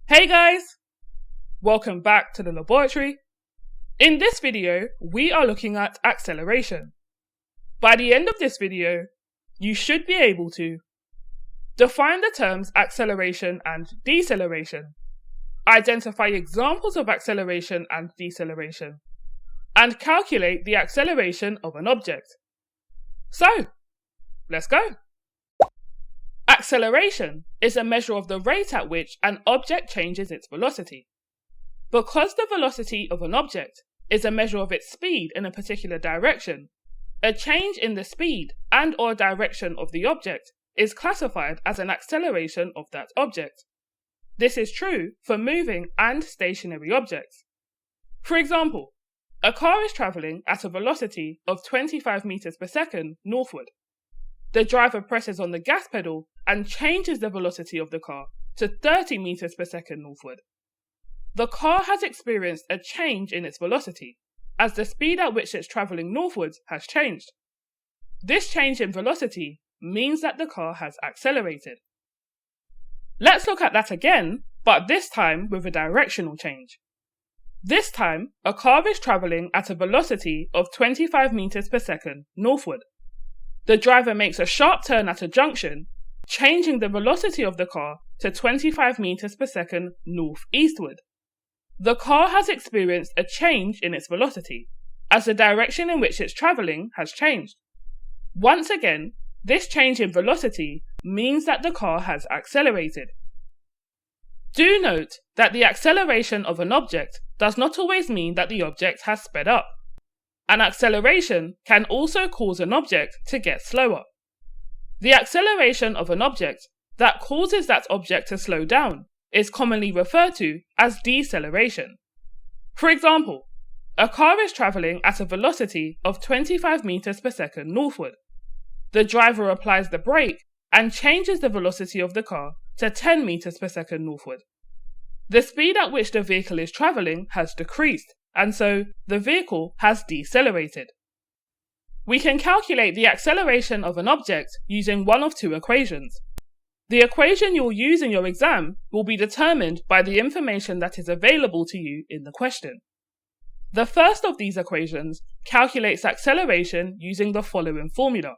Hey guys! Welcome back to the laboratory. In this video, we are looking at acceleration. By the end of this video, you should be able to define the terms acceleration and deceleration, identify examples of acceleration and deceleration, and calculate the acceleration of an object. So, let's go! Acceleration is a measure of the rate at which an object changes its velocity. Because the velocity of an object is a measure of its speed in a particular direction, a change in the speed and/or direction of the object is classified as an acceleration of that object. This is true for moving and stationary objects. For example, a car is travelling at a velocity of 25 meters per second northward. The driver presses on the gas pedal and changes the velocity of the car to 30 meters per second northward. The car has experienced a change in its velocity, as the speed at which it's travelling northwards has changed. This change in velocity means that the car has accelerated. Let's look at that again, but this time with a directional change. This time, a car is travelling at a velocity of 25 meters per second northward. The driver makes a sharp turn at a junction, changing the velocity of the car to 25 meters per second northeastward. The car has experienced a change in its velocity, as the direction in which it's travelling has changed. Once again, this change in velocity means that the car has accelerated. Do note that the acceleration of an object does not always mean that the object has sped up. An acceleration can also cause an object to get slower. The acceleration of an object that causes that object to slow down is commonly referred to as deceleration. For example, a car is travelling at a velocity of 25 meters per second northward. The driver applies the brake and changes the velocity of the car to 10 meters per second northward. The speed at which the vehicle is travelling has decreased, and so the vehicle has decelerated. We can calculate the acceleration of an object using one of two equations. The equation you'll use in your exam will be determined by the information that is available to you in the question. The first of these equations calculates acceleration using the following formula,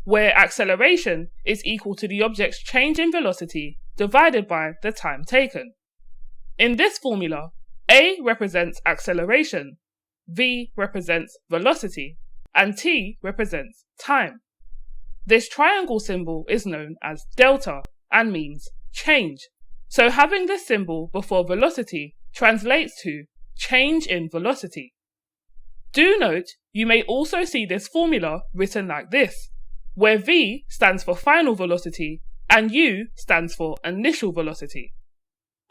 where acceleration is equal to the object's change in velocity divided by the time taken. In this formula, A represents acceleration, V represents velocity, and T represents time. This triangle symbol is known as delta and means change, so having this symbol before velocity translates to change in velocity. Do note you may also see this formula written like this, where V stands for final velocity and U stands for initial velocity.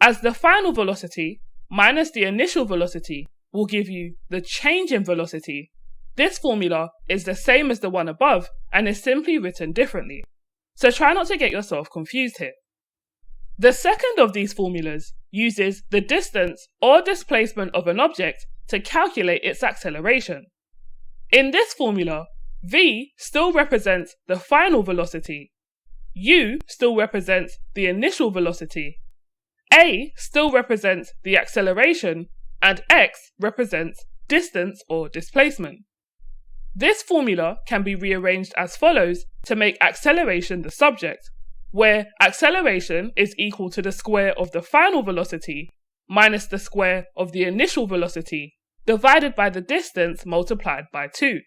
As the final velocity minus the initial velocity will give you the change in velocity, this formula is the same as the one above and is simply written differently, so try not to get yourself confused here. The second of these formulas uses the distance or displacement of an object to calculate its acceleration. In this formula, V still represents the final velocity, U still represents the initial velocity, A still represents the acceleration, and X represents distance or displacement. This formula can be rearranged as follows to make acceleration the subject, where acceleration is equal to the square of the final velocity minus the square of the initial velocity divided by the distance multiplied by 2.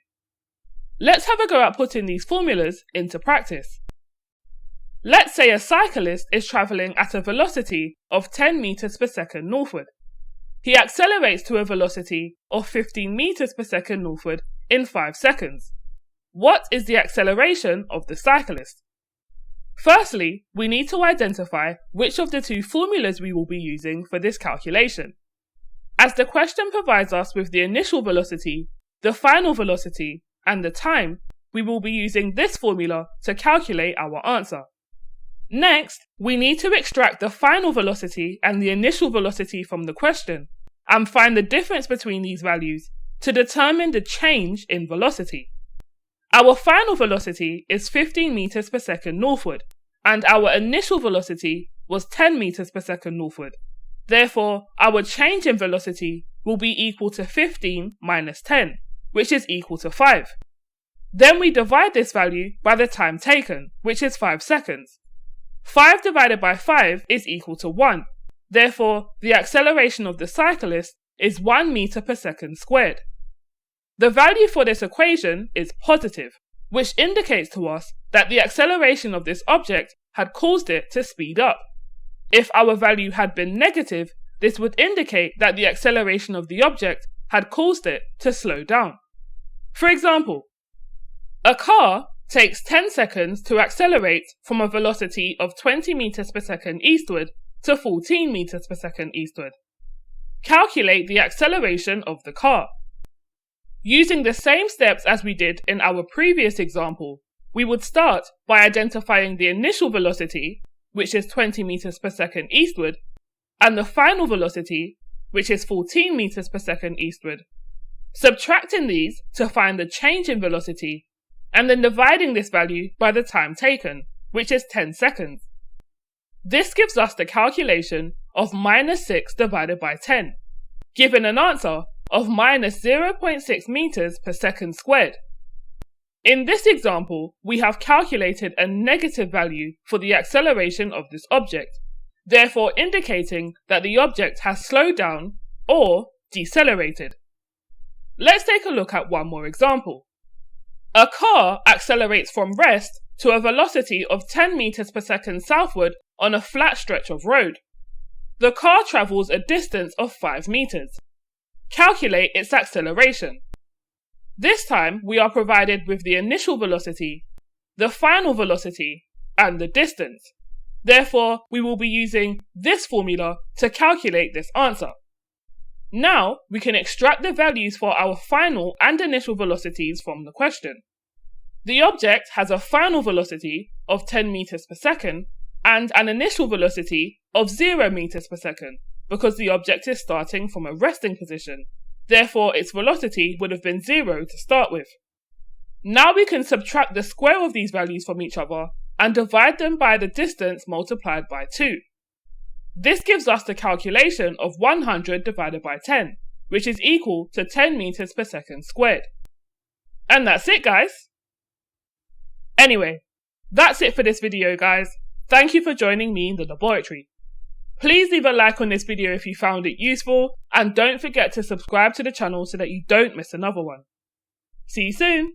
Let's have a go at putting these formulas into practice. Let's say a cyclist is travelling at a velocity of 10 meters per second northward. He accelerates to a velocity of 15 meters per second northward in 5 seconds. What is the acceleration of the cyclist? Firstly, we need to identify which of the two formulas we will be using for this calculation. As the question provides us with the initial velocity, the final velocity, and the time, we will be using this formula to calculate our answer. Next, we need to extract the final velocity and the initial velocity from the question, and find the difference between these values to determine the change in velocity. Our final velocity is 15 meters per second northward, and our initial velocity was 10 meters per second northward. Therefore, our change in velocity will be equal to 15 minus 10, which is equal to 5. Then we divide this value by the time taken, which is 5 seconds. 5 divided by 5 is equal to 1. Therefore, the acceleration of the cyclist is 1 meter per second squared. The value for this equation is positive, which indicates to us that the acceleration of this object had caused it to speed up. If our value had been negative, this would indicate that the acceleration of the object had caused it to slow down. For example, a car takes 10 seconds to accelerate from a velocity of 20 meters per second eastward to 14 meters per second eastward. Calculate the acceleration of the car. Using the same steps as we did in our previous example, we would start by identifying the initial velocity, which is 20 meters per second eastward, and the final velocity, which is 14 meters per second eastward, subtracting these to find the change in velocity, and then dividing this value by the time taken, which is 10 seconds. This gives us the calculation of minus 6 divided by 10, giving an answer of minus 0.6 meters per second squared. In this example, we have calculated a negative value for the acceleration of this object, therefore indicating that the object has slowed down or decelerated. Let's take a look at one more example. A car accelerates from rest to a velocity of 10 meters per second southward on a flat stretch of road. The car travels a distance of 5 meters. Calculate its acceleration. This time we are provided with the initial velocity, the final velocity, and the distance. Therefore, we will be using this formula to calculate this answer. Now, we can extract the values for our final and initial velocities from the question. The object has a final velocity of 10 meters per second and an initial velocity of 0 meters per second, because the object is starting from a resting position. Therefore, its velocity would have been 0 to start with. Now we can subtract the square of these values from each other and divide them by the distance multiplied by 2. This gives us the calculation of 100 divided by 10, which is equal to 10 meters per second squared. And that's it, guys. Anyway, that's it for this video, guys. Thank you for joining me in the laboratory. Please leave a like on this video if you found it useful, and don't forget to subscribe to the channel so that you don't miss another one. See you soon!